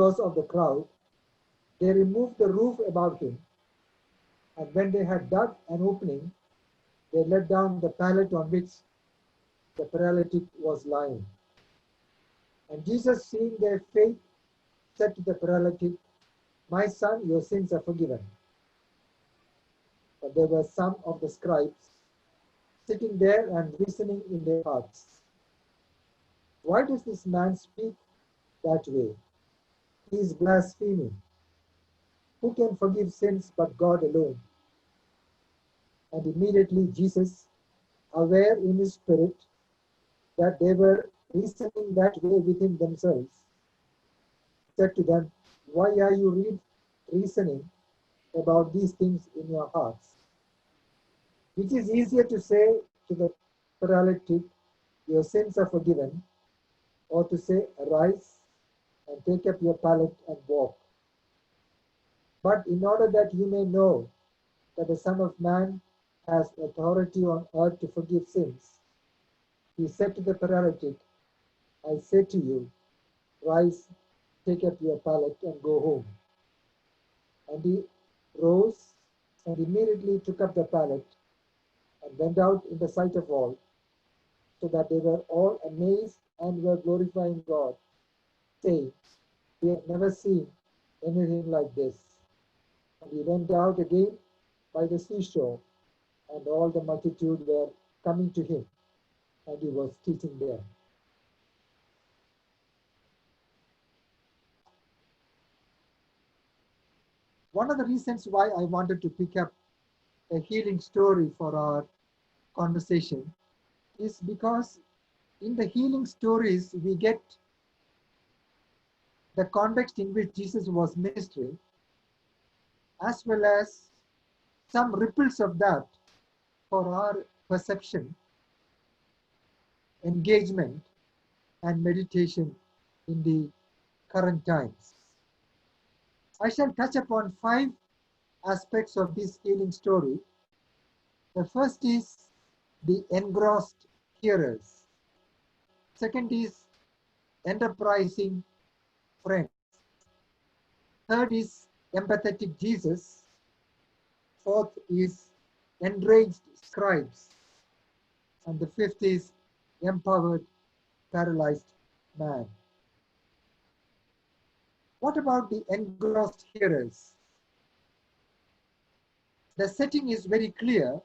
because of the crowd, they removed the roof above him, and when they had dug an opening, they let down the pallet on which the paralytic was lying. And Jesus, seeing their faith, said to the paralytic, "My son, your sins are forgiven." But there were some of the scribes sitting there and reasoning in their hearts, "Why does this man speak that way? He is blaspheming. Who can forgive sins but God alone?" And immediately Jesus, aware in his spirit that they were reasoning that way within themselves, said to them, "Why are you reasoning about these things in your hearts? Which is easier to say to the paralytic, 'Your sins are forgiven,' or to say, 'Arise and take up your pallet and walk'? But in order that you may know that the Son of Man has authority on earth to forgive sins," he said to the paralytic, "I say to you, rise, take up your pallet and go home." And he rose and immediately took up the pallet and went out in the sight of all, so that they were all amazed and were glorifying God, saying, "We have never seen anything like this." And he went out again by the seashore, and all the multitude were coming to him, and he was teaching there. One of the reasons why I wanted to pick up a healing story for our conversation is because in the healing stories we get the context in which Jesus was ministering, as well as some ripples of that for our perception, engagement, and meditation in the current times. I shall touch upon 5 aspects of this healing story. The first is the engrossed hearers. Second is enterprising friends. Third is empathetic Jesus. Fourth is enraged scribes. And the fifth is empowered paralyzed man. What about the engrossed hearers? The setting is very clear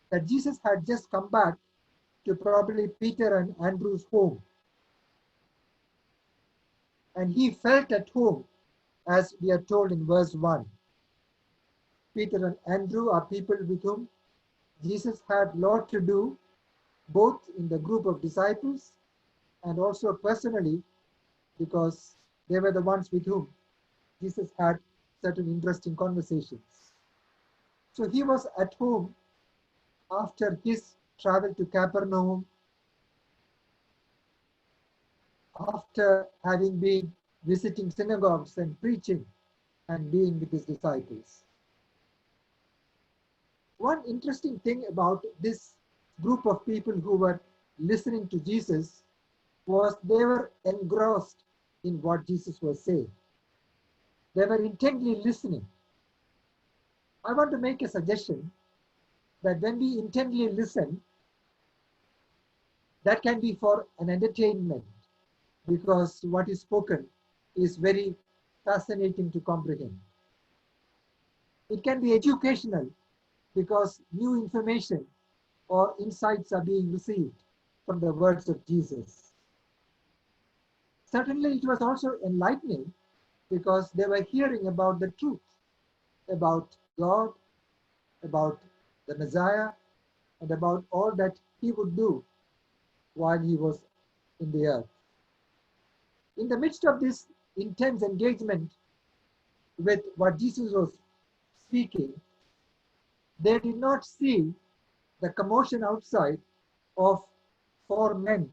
that Jesus had just come back to probably Peter and Andrew's home. And he felt at home, as we are told in verse 1. Peter and Andrew are people with whom Jesus had a lot to do, both in the group of disciples and also personally, because they were the ones with whom Jesus had certain interesting conversations. So he was at home after his travel to Capernaum, after having been visiting synagogues and preaching and being with his disciples. One interesting thing about this group of people who were listening to Jesus was they were engrossed in what Jesus was saying. They were intently listening. I want to make a suggestion that when we intently listen, that can be for an entertainment, because what is spoken is very fascinating to comprehend. It can be educational, because new information or insights are being received from the words of Jesus. Certainly it was also enlightening, because they were hearing about the truth, about God, about the Messiah, and about all that he would do while he was in the earth. In the midst of this intense engagement with what Jesus was speaking, they did not see the commotion outside of 4 men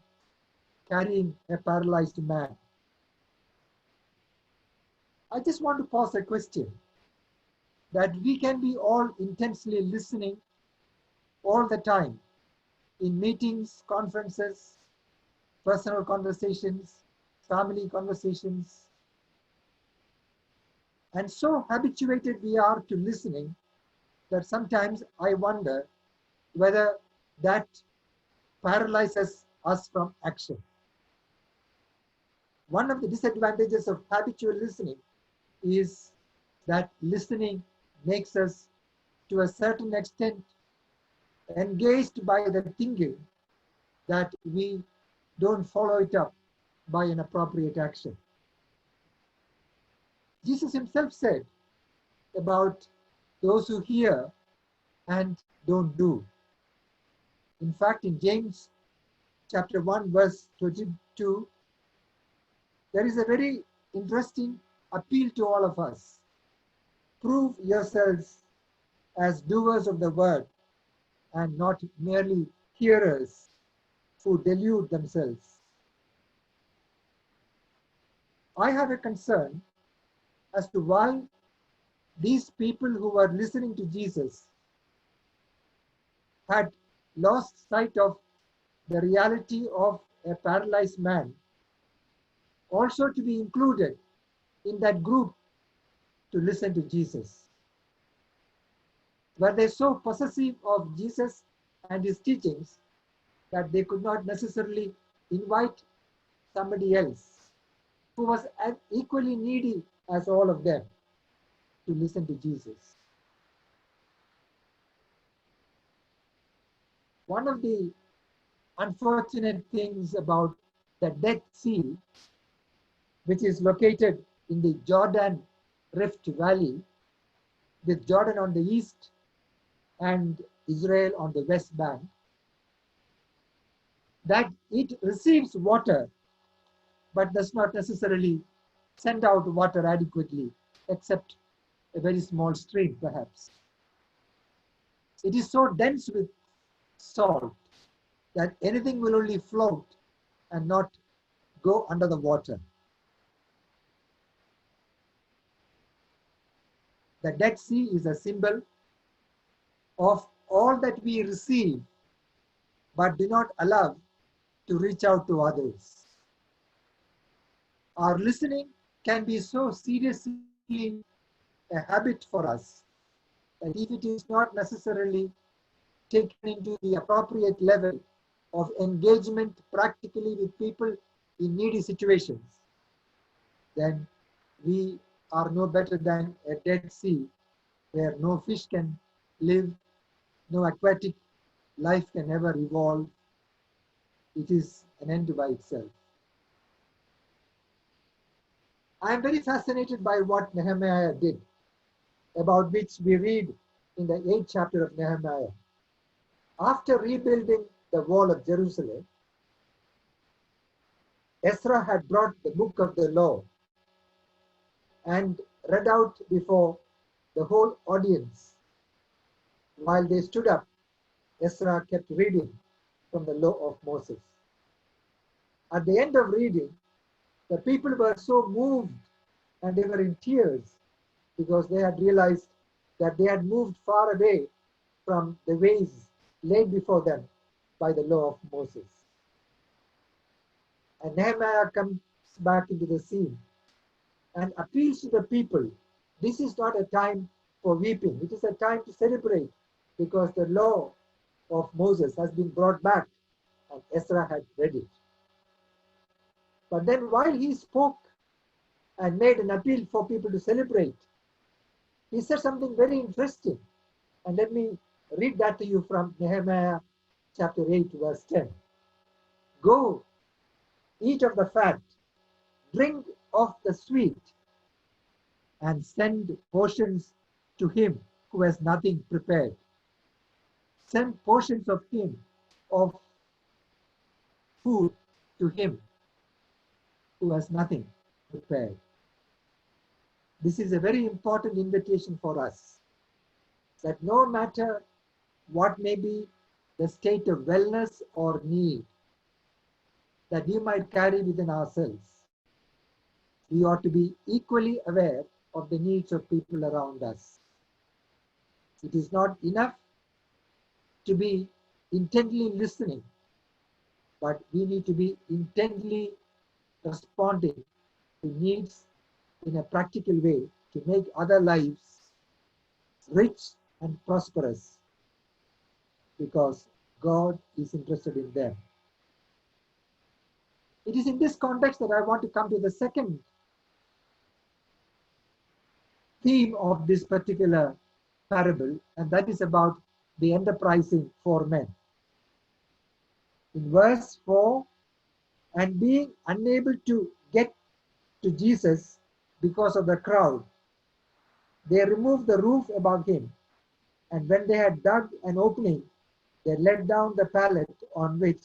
carrying a paralyzed man. I just want to pose a question, that we can be all intensely listening all the time in meetings, conferences, personal conversations, family conversations, And so habituated we are to listening that sometimes I wonder whether that paralyzes us from action. One of the disadvantages of habitual listening is that listening makes us, to a certain extent, engaged by the thinking that we don't follow it up by an appropriate action. Jesus himself said about those who hear and don't do. In fact, in James chapter 1, verse 22, there is a very interesting appeal to all of us. Prove yourselves as doers of the word and not merely hearers who delude themselves. I have a concern as to why these people who were listening to Jesus had lost sight of the reality of a paralyzed man, also to be included in that group to listen to Jesus. Were they so possessive of Jesus and his teachings that they could not necessarily invite somebody else who was as equally needy as all of them to listen to Jesus? One of the unfortunate things about the Dead Sea, which is located in the Jordan Rift Valley, with Jordan on the east and Israel on the west bank, that it receives water but does not necessarily send out water adequately, except a very small stream perhaps. It is so dense with salt that anything will only float and not go under the water. The Dead Sea is a symbol of all that we receive but do not allow to reach out to others. Our listening can be so seriously a habit for us that if it is not necessarily taken into the appropriate level of engagement practically with people in needy situations, then we are no better than a Dead Sea where no fish can live, no aquatic life can ever evolve. It is an end by itself. I am very fascinated by what Nehemiah did, about which we read in the 8th chapter of Nehemiah. After rebuilding the wall of Jerusalem, Ezra had brought the book of the law and read out before the whole audience. While they stood up, Ezra kept reading from the law of Moses. At the end of reading, the people were so moved and they were in tears because they had realized that they had moved far away from the ways laid before them by the law of Moses. And Nehemiah comes back into the scene and appeals to the people. This is not a time for weeping. It is a time to celebrate because the law of Moses has been brought back and Ezra had read it. But then while he spoke and made an appeal for people to celebrate, he said something very interesting. And let me read that to you from Nehemiah chapter 8, verse 10. Go, eat of the fat, drink of the sweet, and send portions to him who has nothing prepared. Send portions of him, of food to him who has nothing prepared. This is a very important invitation for us, that no matter what may be the state of wellness or need that we might carry within ourselves, we ought to be equally aware of the needs of people around us. It is not enough to be intently listening, but we need to be intently responding to needs in a practical way to make other lives rich and prosperous because God is interested in them. It is in this context that I want to come to the second theme of this particular parable, and that is about the enterprising four men. In verse 4, and being unable to get to Jesus because of the crowd, they removed the roof above him, and when they had dug an opening, they let down the pallet on which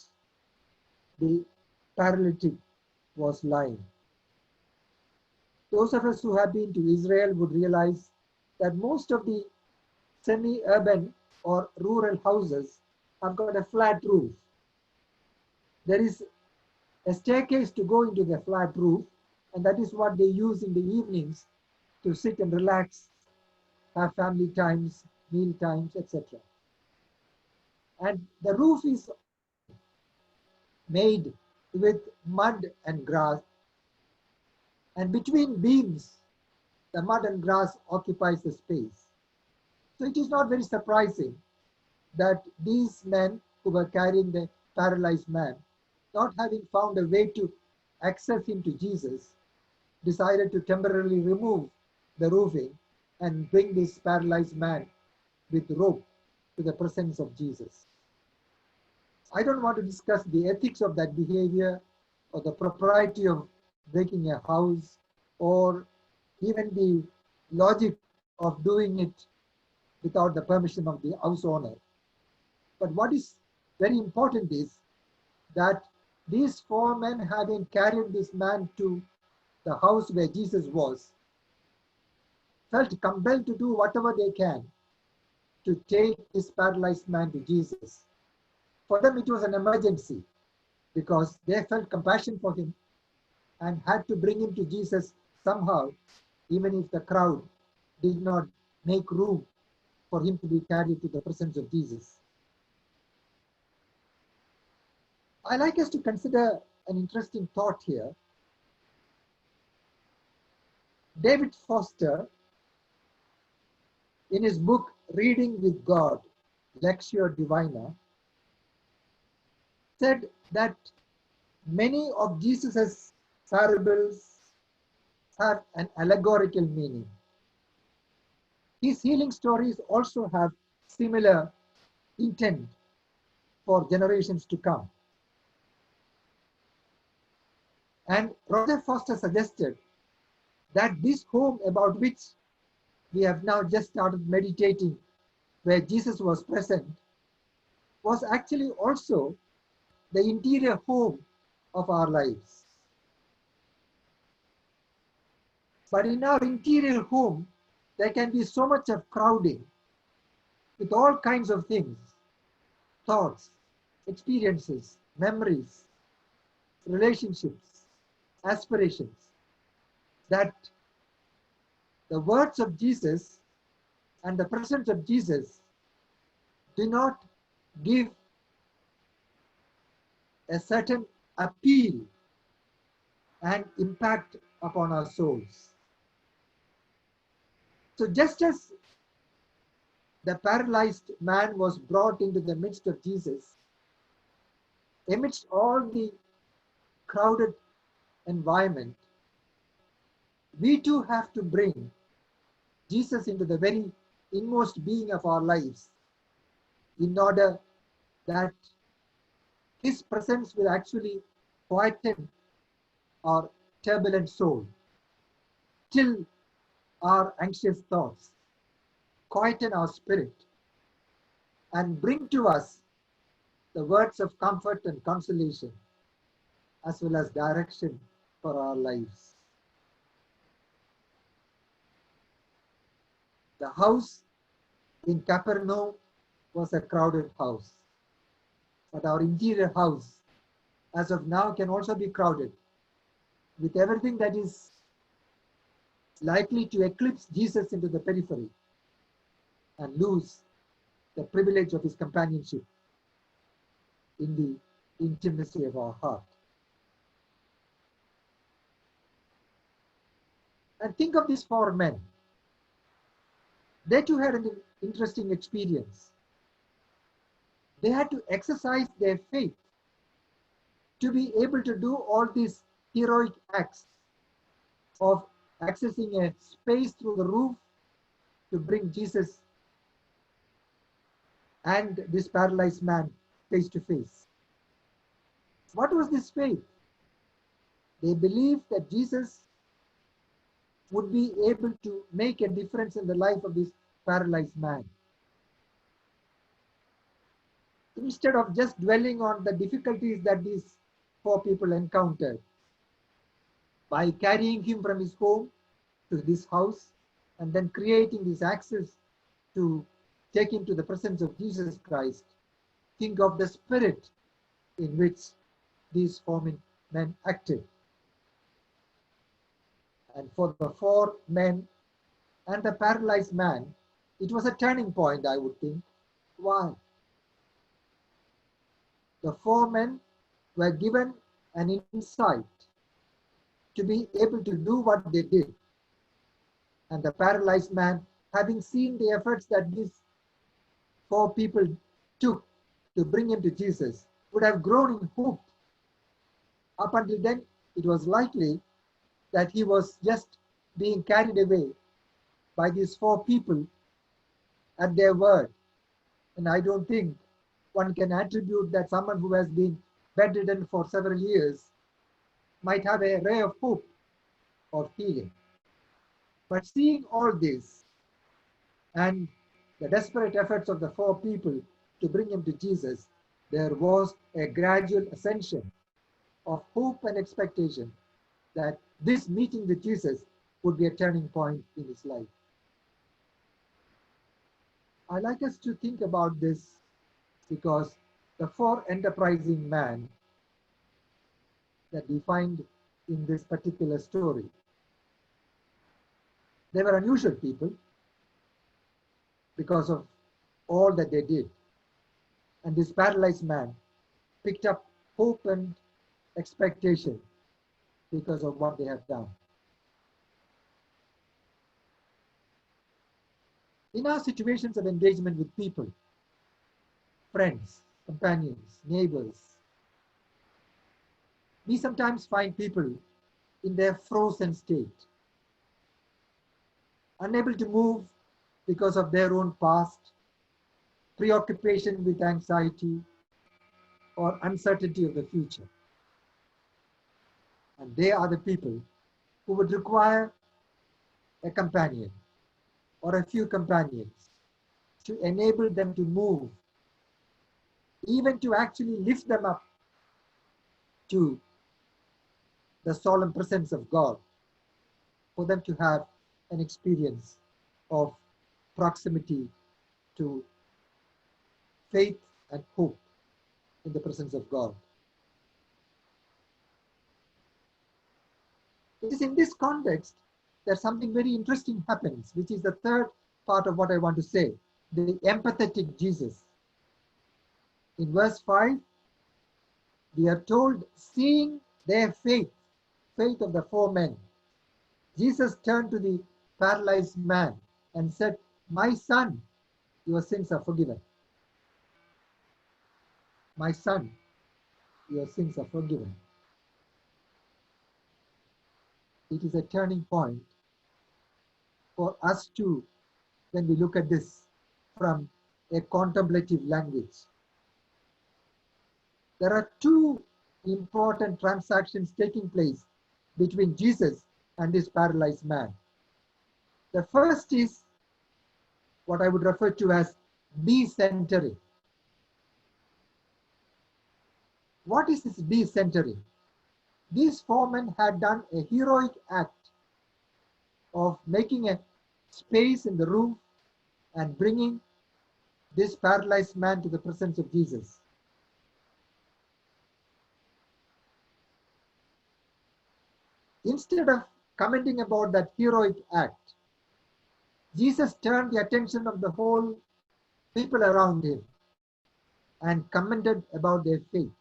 the paralytic was lying. Those of us who have been to Israel would realize that most of the semi-urban or rural houses have got a flat roof. There is a staircase to go into the flat roof, and that is what they use in the evenings to sit and relax, have family times, meal times, etc. And the roof is made with mud and grass, and between beams, the mud and grass occupies the space. So it is not very surprising that these men who were carrying the paralyzed man, not having found a way to access him to Jesus, decided to temporarily remove the roofing and bring this paralyzed man with rope to the presence of Jesus. I don't want to discuss the ethics of that behavior or the propriety of breaking a house or even the logic of doing it without the permission of the house owner. But what is very important is that these four men, having carried this man to the house where Jesus was, felt compelled to do whatever they can to take this paralyzed man to Jesus. For them, it was an emergency because they felt compassion for him and had to bring him to Jesus somehow, even if the crowd did not make room for him to be carried to the presence of Jesus. I like us to consider an interesting thought here. David Foster, in his book Reading with God, Lectio Divina, said that many of Jesus's parables have an allegorical meaning. His healing stories also have similar intent for generations to come. And Roger Foster suggested that this home about which we have now just started meditating, where Jesus was present, was actually also the interior home of our lives. But in our interior home, there can be so much of crowding with all kinds of things, thoughts, experiences, memories, relationships, aspirations, that the words of Jesus and the presence of Jesus do not give a certain appeal and impact upon our souls. So just as the paralyzed man was brought into the midst of Jesus, amidst all the crowded environment, we too have to bring Jesus into the very inmost being of our lives in order that his presence will actually quieten our turbulent soul, still our anxious thoughts, quieten our spirit, and bring to us the words of comfort and consolation, as well as direction for our lives. The house in Capernaum was a crowded house, but our interior house, as of now, can also be crowded with everything that is likely to eclipse Jesus into the periphery and lose the privilege of his companionship in the intimacy of our heart. And think of these four men. They too had an interesting experience. They had to exercise their faith to be able to do all these heroic acts of accessing a space through the roof to bring Jesus and this paralyzed man face to face. What was this faith? They believed that Jesus would be able to make a difference in the life of this paralyzed man. Instead of just dwelling on the difficulties that these four people encountered, by carrying him from his home to this house and then creating this access to take him to the presence of Jesus Christ, think of the spirit in which these four men acted. And for the four men and the paralyzed man, it was a turning point, I would think. Why? The four men were given an insight to be able to do what they did. And the paralyzed man, having seen the efforts that these four people took to bring him to Jesus, would have grown in hope. Up until then, it was likely that he was just being carried away by these four people at their word. And I don't think one can attribute that someone who has been bedridden for several years might have a ray of hope or healing. But seeing all this and the desperate efforts of the four people to bring him to Jesus, there was a gradual ascension of hope and expectation that this meeting with Jesus would be a turning point in his life. I'd like us to think about this because the four enterprising men that we find in this particular story, they were unusual people because of all that they did. And this paralyzed man picked up hope and expectation because of what they have done. In our situations of engagement with people, friends, companions, neighbors, we sometimes find people in their frozen state, unable to move because of their own past, preoccupation with anxiety, or uncertainty of the future. And they are the people who would require a companion or a few companions to enable them to move, even to actually lift them up to the solemn presence of God, for them to have an experience of proximity to faith and hope in the presence of God. It is in this context that something very interesting happens, which is the third part of what I want to say, the empathetic Jesus. In verse 5, we are told, seeing their faith of the four men, Jesus turned to the paralyzed man and said, "My son, your sins are forgiven." My son, your sins are forgiven. It is a turning point for us too when we look at this from a contemplative language. There are two important transactions taking place between Jesus and this paralyzed man. The first is what I would refer to as decentering. What is this decentering? These four men had done a heroic act of making a space in the roof and bringing this paralyzed man to the presence of Jesus. Instead of commenting about that heroic act, Jesus turned the attention of the whole people around him and commented about their faith.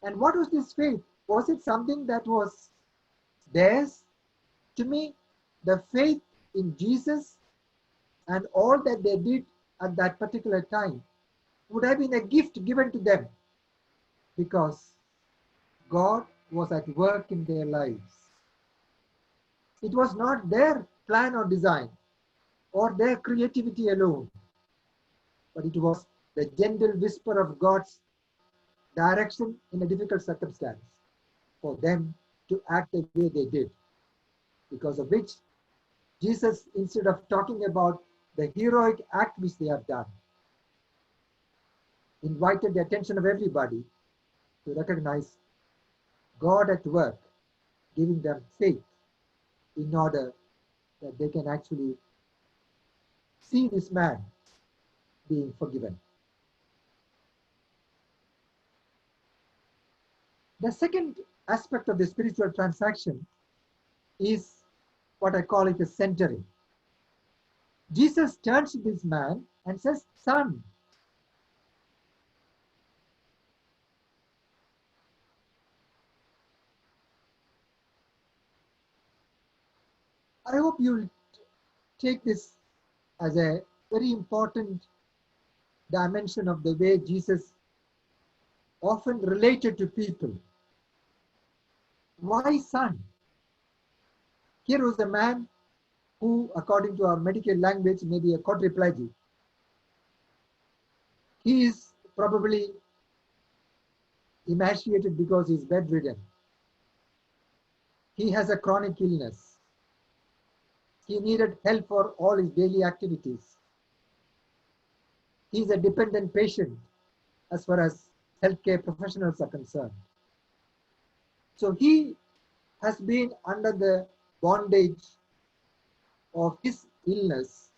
And what was this faith? Was it something that was theirs? To me, the faith in Jesus and all that they did at that particular time would have been a gift given to them because God was at work in their lives. It was not their plan or design or their creativity alone, but it was the gentle whisper of God's direction in a difficult circumstance for them to act the way they did, because of which Jesus, instead of talking about the heroic act which they have done, invited the attention of everybody to recognize God at work, giving them faith in order that they can actually see this man being forgiven. The second aspect of the spiritual transaction is what I call it a centering. Jesus turns to this man and says, "Son." I hope you'll take this as a very important dimension of the way Jesus often related to people. Why son? Here was a man who, according to our medical language, may be a quadriplegic. He is probably emaciated because he is bedridden. He has a chronic illness. He needed help for all his daily activities. He is a dependent patient as far as healthcare professionals are concerned. So he has been under the bondage of his illness,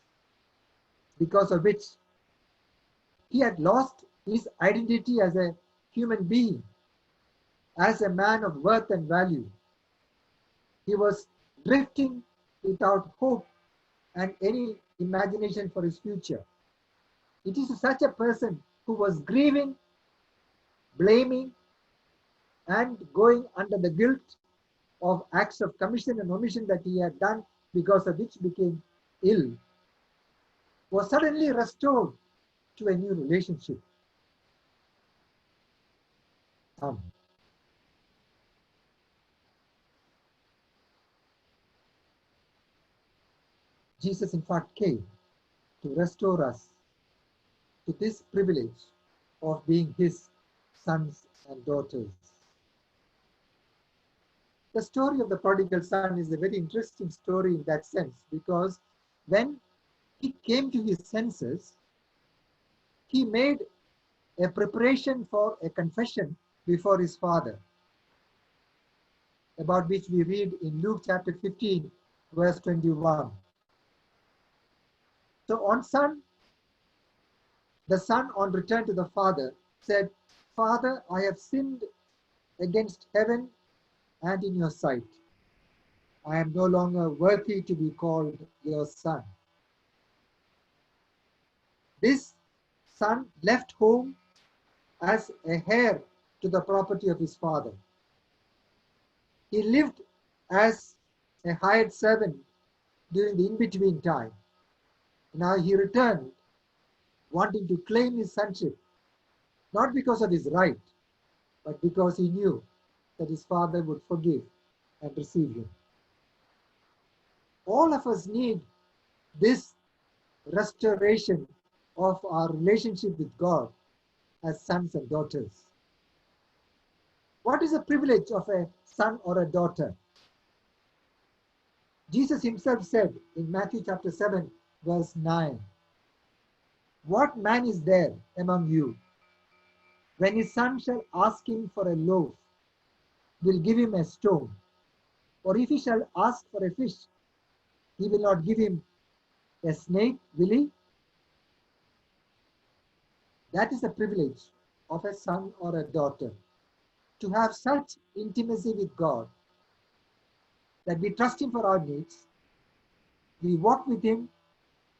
because of which he had lost his identity as a human being, as a man of worth and value. He was drifting without hope and any imagination for his future. It is such a person who was grieving, blaming, and going under the guilt of acts of commission and omission that he had done, because of which became ill, was suddenly restored to a new relationship. Jesus, in fact, came to restore us to this privilege of being his sons and daughters. The story of the prodigal son is a very interesting story in that sense, because when he came to his senses, he made a preparation for a confession before his father, about which we read in Luke chapter 15, verse 21. So the son on return to the father said, "Father, I have sinned against heaven and in your sight. I am no longer worthy to be called your son." This son left home as a heir to the property of his father. He lived as a hired servant during the in-between time. Now he returned, wanting to claim his sonship, not because of his right, but because he knew that his father would forgive and receive him. All of us need this restoration of our relationship with God as sons and daughters. What is the privilege of a son or a daughter? Jesus himself said in Matthew chapter 7, verse 9, "What man is there among you, when his son shall ask him for a loaf, will give him a stone? Or if he shall ask for a fish, he will not give him a snake, will he?" That is the privilege of a son or a daughter, to have such intimacy with God that we trust him for our needs, we walk with him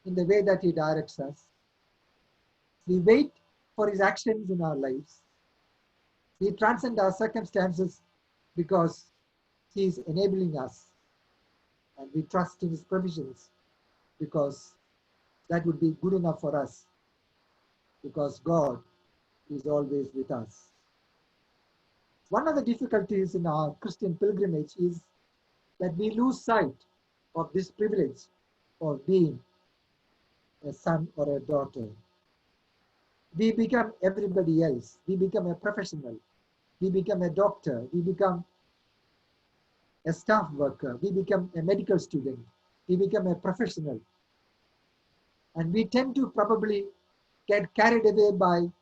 in the way that he directs us, we wait for his actions in our lives, we transcend our circumstances because he is enabling us, and we trust in his provisions because that would be good enough for us, because God is always with us. One of the difficulties in our Christian pilgrimage is that we lose sight of this privilege of being a son or a daughter. We become everybody else. We become a professional. We become a doctor. We become a staff worker. We become a medical student. We become a professional. And we tend to probably get carried away by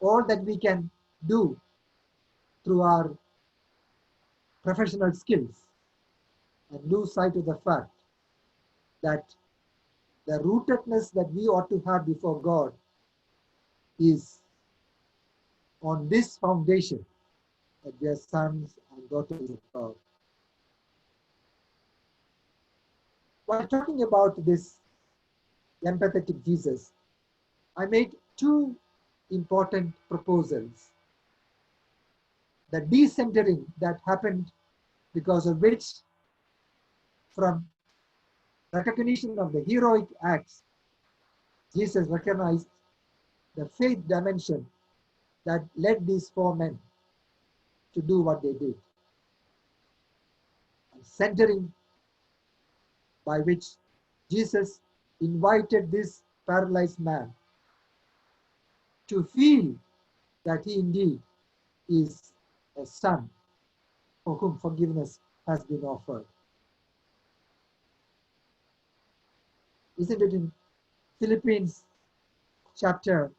all that we can do through our professional skills and lose sight of the fact that the rootedness that we ought to have before God is on this foundation, that we are sons and daughters of God. While talking about this empathetic Jesus, I made two important proposals. The decentering that happened, because of which, from recognition of the heroic acts, Jesus recognized the faith dimension that led these four men to do what they did. And centering, by which Jesus invited this paralyzed man to feel that he indeed is a son for whom forgiveness has been offered. Isn't it in Philippians chapter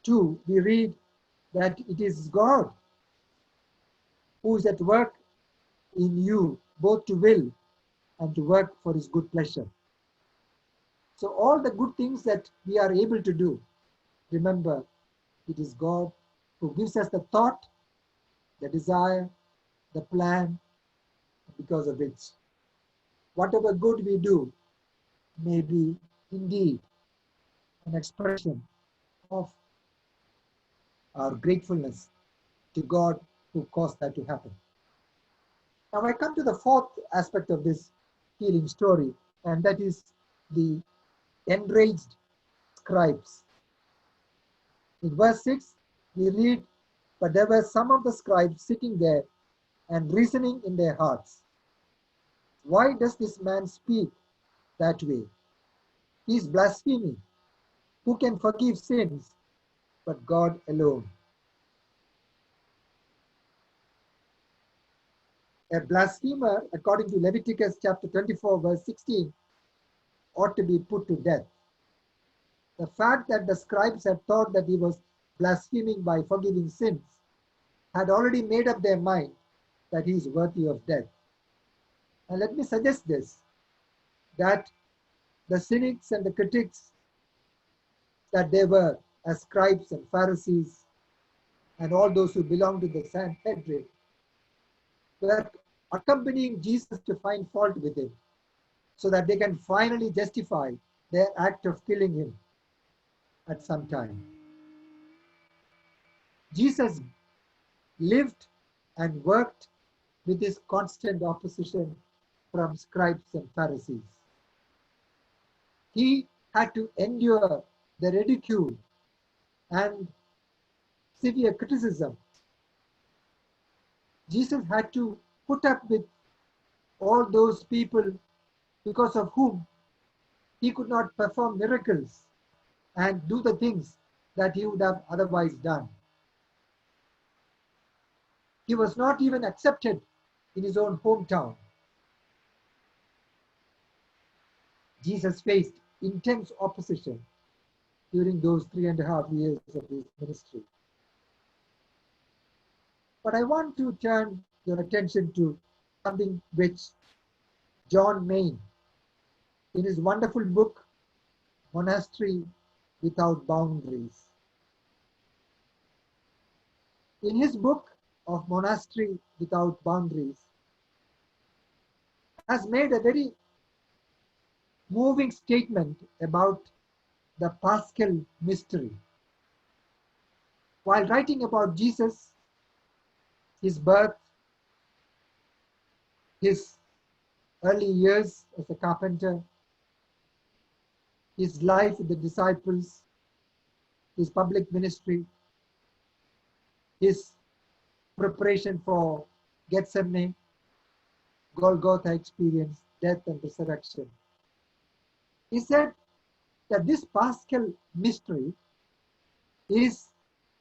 2, we read that it is God who is at work in you, both to will and to work for his good pleasure. So all the good things that we are able to do, remember, it is God who gives us the thought, the desire, the plan, because of which whatever good we do may be indeed an expression of our gratefulness to God who caused that to happen. Now I come to the fourth aspect of this healing story, and that is the enraged scribes. In verse 6, we read, "But there were some of the scribes sitting there and reasoning in their hearts, 'Why does this man speak that way? He is blaspheming. Who can forgive sins but God alone?'" A blasphemer, according to Leviticus chapter 24, verse 16, ought to be put to death. The fact that the scribes had thought that he was blaspheming by forgiving sins had already made up their mind that he is worthy of death. And let me suggest this, that the cynics and the critics that they were, as scribes and Pharisees and all those who belonged to the Sanhedrin, were accompanying Jesus to find fault with him, so that they can finally justify their act of killing him at some time. Jesus lived and worked with this constant opposition from scribes and Pharisees. He had to endure the ridicule and severe criticism. Jesus had to put up with all those people because of whom he could not perform miracles and do the things that he would have otherwise done. He was not even accepted in his own hometown. Jesus faced intense opposition during those 3.5 years of his ministry. But I want to turn your attention to something which John Main, in his wonderful book, Monastery Without Boundaries. In his book of Monastery Without Boundaries, has made a very moving statement about the Paschal mystery. While writing about Jesus, his birth, his early years as a carpenter, his life with the disciples, his public ministry, his preparation for Gethsemane, Golgotha experience, death and resurrection. He said that this Paschal mystery is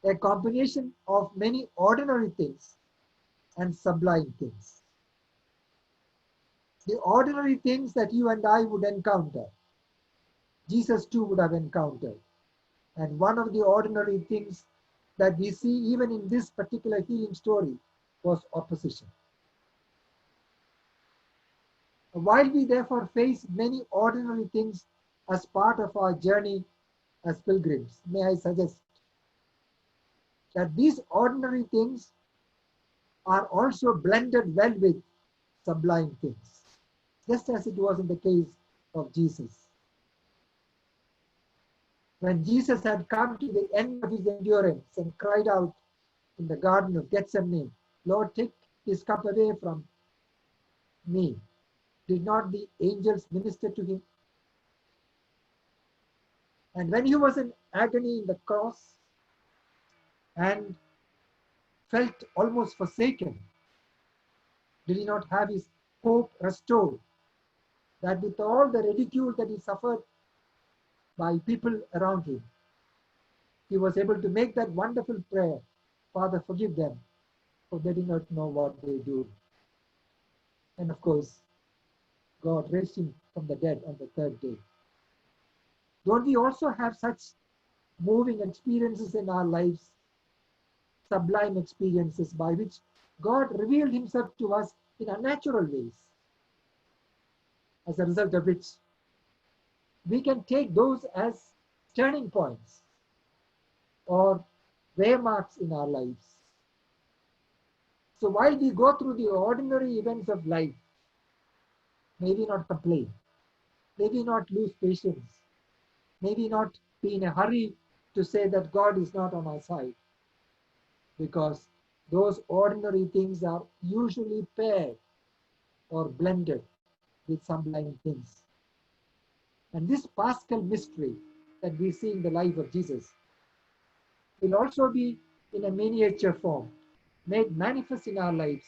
a combination of many ordinary things and sublime things. The ordinary things that you and I would encounter, Jesus too would have encountered. And one of the ordinary things that we see even in this particular healing story was opposition. While we therefore face many ordinary things as part of our journey as pilgrims, may I suggest that these ordinary things are also blended well with sublime things, just as it was in the case of Jesus. When Jesus had come to the end of his endurance and cried out in the Garden of Gethsemane, "Lord, take this cup away from me," did not the angels minister to him? And when he was in agony in the cross and felt almost forsaken, did he not have his hope restored? That with all the ridicule that he suffered by people around him, he was able to make that wonderful prayer, "Father, forgive them, for they do not know what they do." And of course, God raised him from the dead on the third day. Don't we also have such moving experiences in our lives, sublime experiences by which God revealed himself to us in unnatural ways, as a result of which we can take those as turning points or waymarks in our lives. So while we go through the ordinary events of life, maybe not complain, maybe not lose patience, maybe not be in a hurry to say that God is not on our side, because those ordinary things are usually paired or blended with sublime things. And this Paschal mystery that we see in the life of Jesus will also be in a miniature form, made manifest in our lives,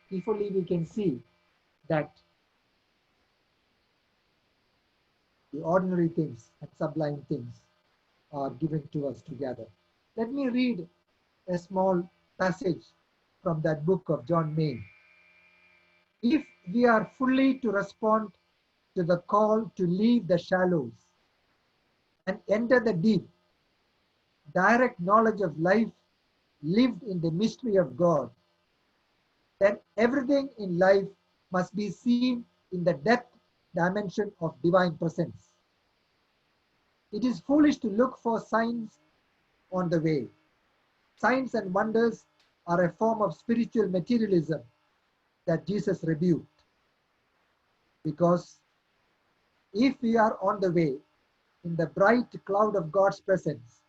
if only we can see that the ordinary things and sublime things are given to us together. Let me read a small passage from that book of John Main. If we are fully to respond to the call to leave the shallows and enter the deep, direct knowledge of life lived in the mystery of God, then everything in life must be seen in the depth dimension of divine presence. It is foolish to look for signs on the way. Signs and wonders are a form of spiritual materialism that Jesus rebuked. Because if we are on the way in the bright cloud of God's presence,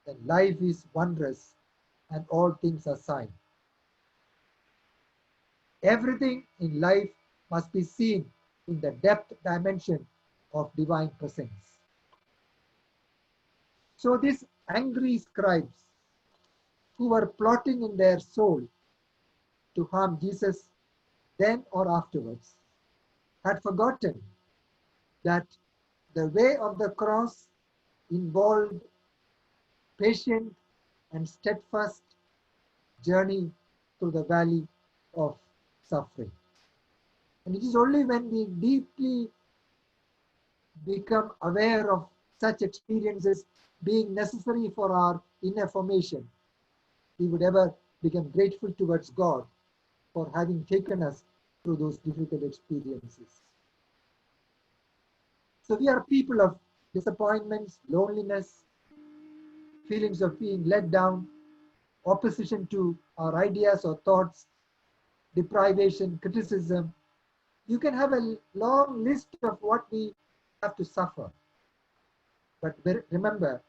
then life is wondrous and all things are signs. Everything in life must be seen in the depth dimension of divine presence. So these angry scribes who were plotting in their soul to harm Jesus then or afterwards had forgotten that the way of the cross involved patient and steadfast journey through the valley of suffering. And it is only when we deeply become aware of such experiences being necessary for our inner formation, we would ever become grateful towards God for having taken us through those difficult experiences. So we are people of disappointments, loneliness, feelings of being let down, opposition to our ideas or thoughts, deprivation, criticism. You can have a long list of what we have to suffer. But remember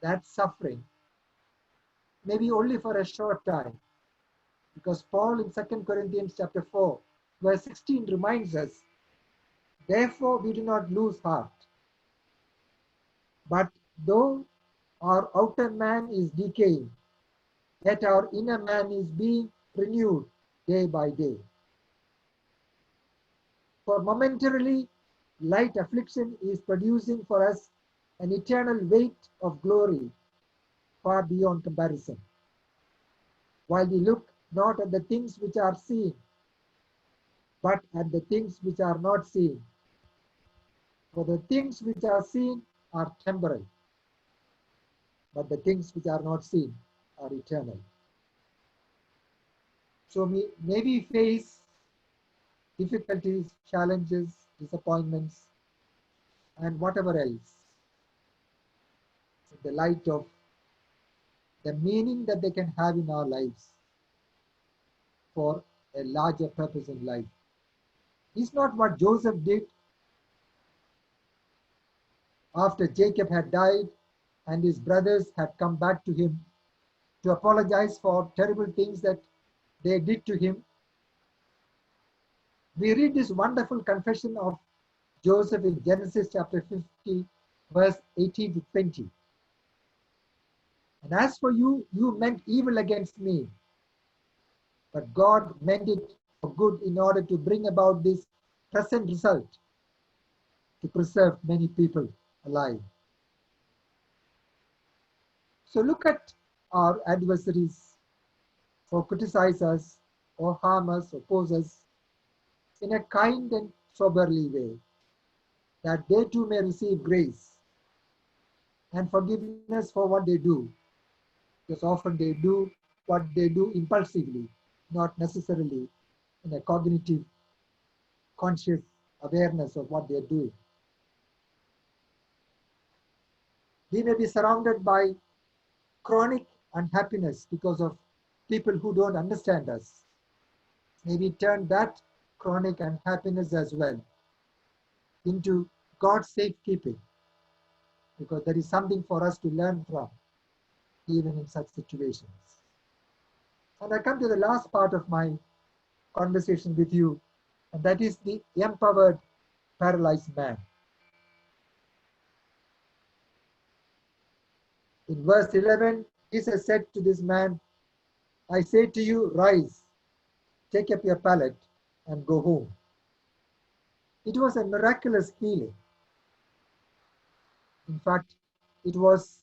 that suffering may be only for a short time, because Paul in 2 Corinthians chapter 4, verse 16 reminds us, therefore we do not lose heart. But though our outer man is decaying, yet our inner man is being renewed day by day. For momentarily, light affliction is producing for us an eternal weight of glory far beyond comparison. While we look not at the things which are seen, but at the things which are not seen. For the things which are seen are temporal, but the things which are not seen are eternal. So may we face difficulties, challenges, disappointments, and whatever else in the light of the meaning that they can have in our lives for a larger purpose in life. Is not what Joseph did after Jacob had died and his brothers had come back to him to apologize for terrible things that they did to him? We read this wonderful confession of Joseph in Genesis chapter 50, verse 18 to 20. And as for you, you meant evil against me, but God meant it for good in order to bring about this present result, to preserve many people alive. So look at our adversaries who criticize us or harm us, oppose us in a kind and soberly way, that they too may receive grace and forgiveness for what they do, because often they do what they do impulsively, not necessarily in a cognitive, conscious awareness of what they are doing. We may be surrounded by chronic unhappiness because of people who don't understand us. May we turn that chronic unhappiness as well into God's safekeeping, because there is something for us to learn from, even in such situations. And I come to the last part of my conversation with you, and that is the empowered paralyzed man. In verse 11, Jesus said to this man, I say to you, rise, take up your pallet and go home. It was a miraculous healing. In fact, it was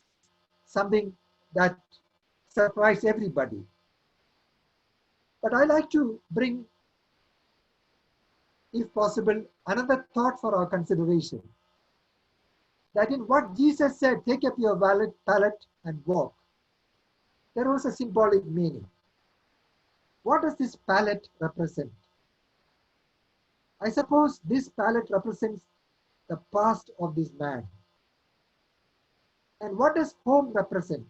something that surprised everybody. But I like to bring, if possible, another thought for our consideration. That in what Jesus said, take up your pallet and walk, there was a symbolic meaning. What does this pallet represent? I suppose this pallet represents the past of this man. And what does home represent?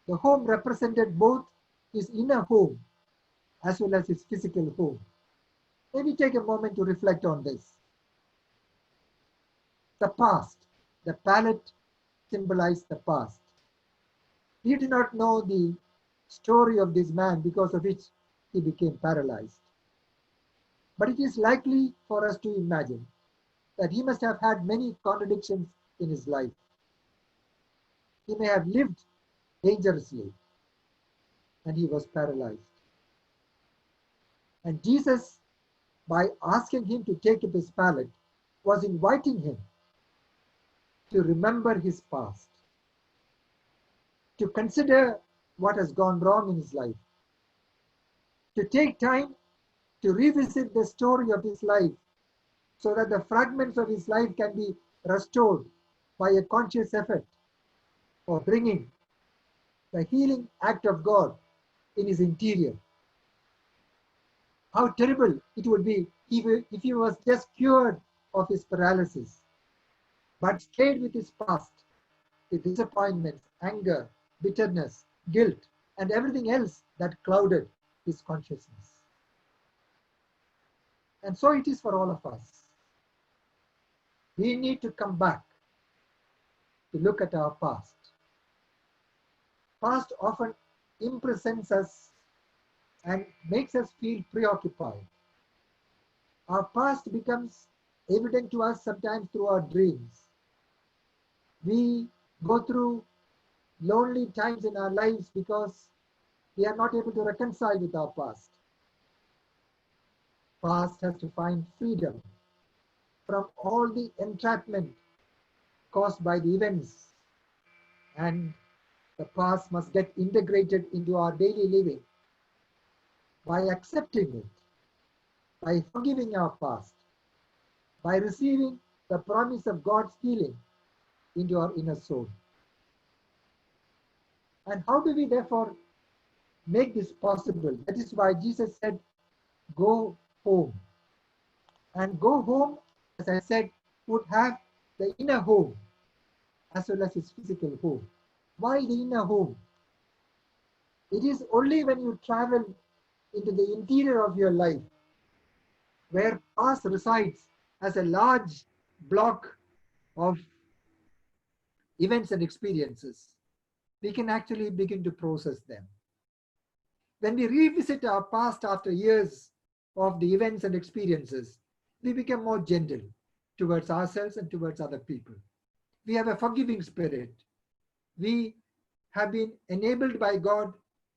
The home represented both his inner home as well as his physical home. Maybe take a moment to reflect on this. The past, the pallet symbolized the past. We do not know the story of this man because of which he became paralyzed. But it is likely for us to imagine that he must have had many contradictions in his life. He may have lived dangerously and he was paralyzed. And Jesus, by asking him to take up his pallet, was inviting him to remember his past, to consider what has gone wrong in his life, to take time to revisit the story of his life so that the fragments of his life can be restored by a conscious effort for bringing the healing act of God in his interior. How terrible it would be if he was just cured of his paralysis, but stayed with his past, the disappointments, anger, bitterness, guilt, and everything else that clouded his consciousness. And so it is for all of us. We need to come back to look at our past. Past often imprisons us and makes us feel preoccupied. Our past becomes evident to us sometimes through our dreams. We go through lonely times in our lives because we are not able to reconcile with our past. Past has to find freedom from all the entrapment caused by the events, and the past must get integrated into our daily living by accepting it, by forgiving our past, by receiving the promise of God's healing into our inner soul. And how do we therefore make this possible? That is why Jesus said, go home. And go home, as I said, would have the inner home as well as his physical home. Why the inner home? It is only when you travel into the interior of your life, where past resides as a large block of events and experiences, we can actually begin to process them. When we revisit our past after years of the events and experiences, we become more gentle towards ourselves and towards other people. We have a forgiving spirit. We have been enabled by God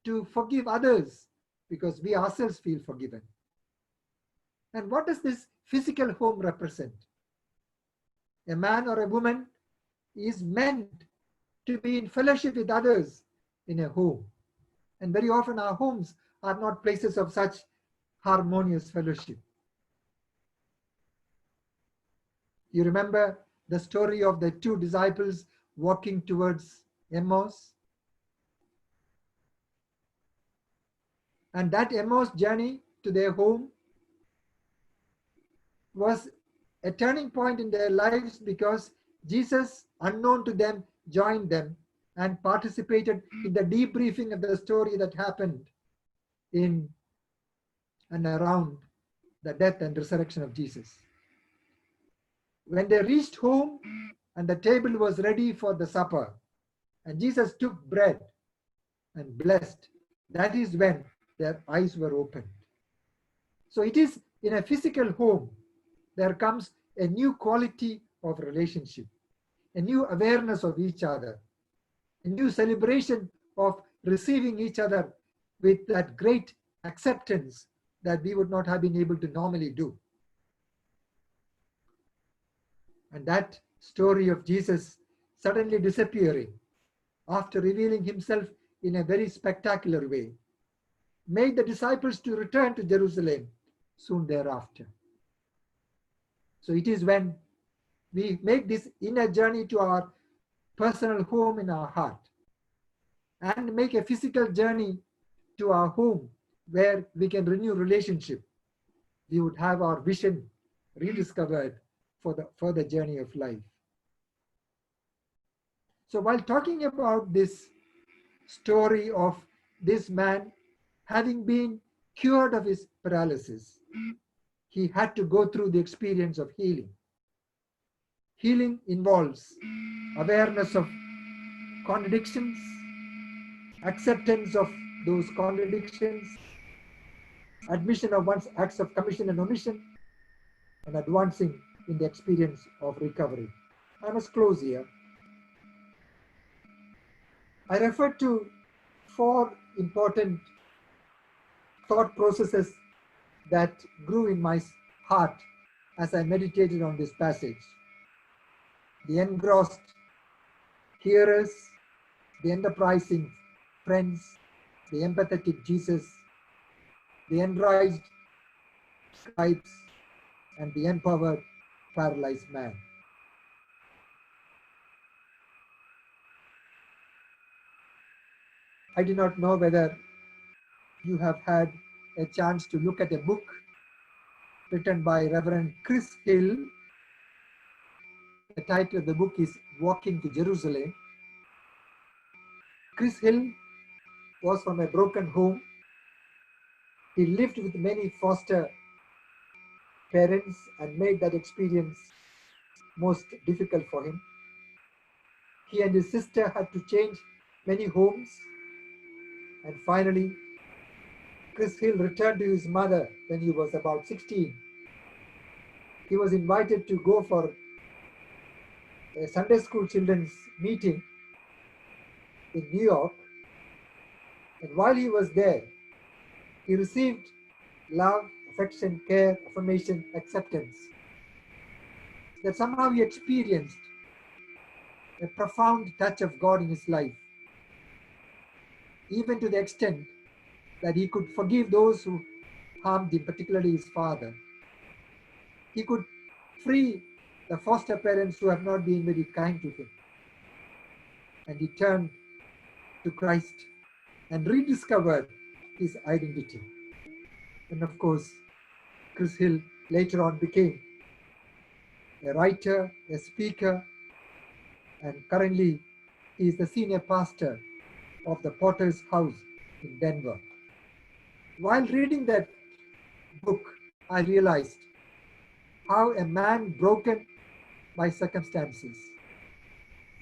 to forgive others because we ourselves feel forgiven. And what does this physical home represent? A man or a woman is meant to be in fellowship with others in a home. And very often our homes are not places of such harmonious fellowship. You remember the story of the two disciples walking towards Emmaus? And that Emmaus journey to their home was a turning point in their lives because Jesus, unknown to them, joined them and participated in the debriefing of the story that happened in and around the death and resurrection of Jesus. When they reached home and the table was ready for the supper, and Jesus took bread and blessed, that is when their eyes were opened. So it is in a physical home, there comes a new quality of relationship, a new awareness of each other, a new celebration of receiving each other with that great acceptance that we would not have been able to normally do. And that story of Jesus suddenly disappearing after revealing himself in a very spectacular way made the disciples to return to Jerusalem soon thereafter. So it is when we make this inner journey to our personal home in our heart and make a physical journey to our home where we can renew relationship, we would have our vision rediscovered for the journey of life. So while talking about this story of this man having been cured of his paralysis, he had to go through the experience of healing. Healing involves awareness of contradictions, acceptance of those contradictions, admission of one's acts of commission and omission, and advancing in the experience of recovery. I must close here. I refer to 4 important thought processes that grew in my heart as I meditated on this passage. The engrossed hearers, the enterprising friends, the empathetic Jesus, the enraged scribes, and the empowered paralyzed man. I do not know whether you have had a chance to look at a book written by Reverend Chris Hill. The title of the book is Walking to Jerusalem. Chris Hill was from a broken home. He lived with many foster parents and made that experience most difficult for him. He and his sister had to change many homes, and finally Chris Hill returned to his mother when he was about 16. He was invited to go for a Sunday school children's meeting in New York, and while he was there, he received love, affection, care, affirmation, acceptance. That somehow he experienced a profound touch of God in his life, even to the extent that he could forgive those who harmed him, particularly his father. He could free the foster parents who have not been very kind to him. And he turned to Christ and rediscovered his identity. And of course, Chris Hill later on became a writer, a speaker, and currently he is the senior pastor of the Potter's House in Denver. While reading that book, I realized how a man broken by circumstances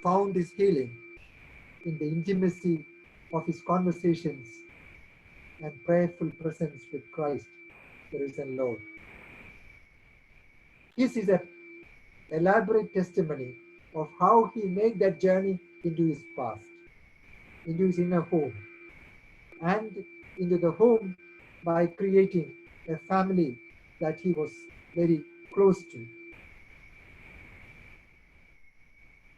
found his healing in the intimacy of his conversations and prayerful presence with Christ, the risen Lord. This is an elaborate testimony of how he made that journey into his past, into his inner home, and into the home by creating a family that he was very close to.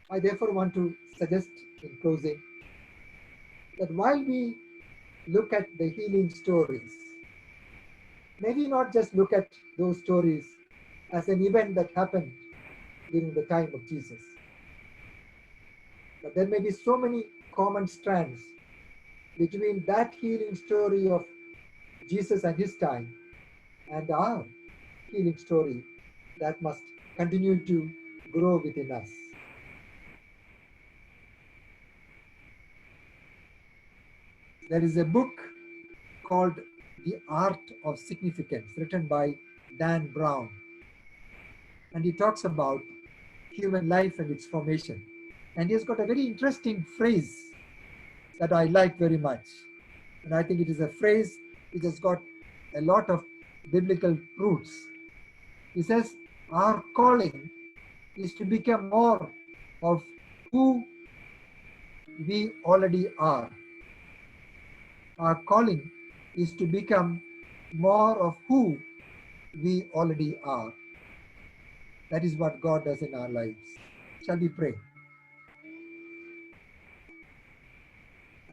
I therefore want to suggest in closing that while we look at the healing stories, maybe not just look at those stories as an event that happened during the time of Jesus, but there may be so many common strands between that healing story of Jesus and his time and our healing story that must continue to grow within us. There is a book called The Art of Significance, written by Dan Brown. And he talks about human life and its formation. And he's got a very interesting phrase that I like very much. And I think it is a phrase which has got a lot of biblical roots. He says, our calling is to become more of who we already are. Our calling is to become more of who we already are. That is what God does in our lives. Shall we pray?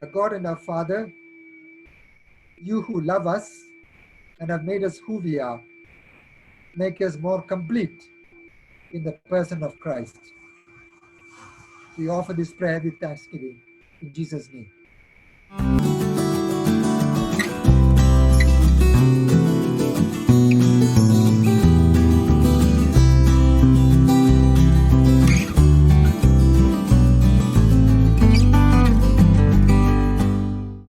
Our God and our Father, you who love us and have made us who we are, make us more complete in the person of Christ. We offer this prayer with thanksgiving in Jesus' name.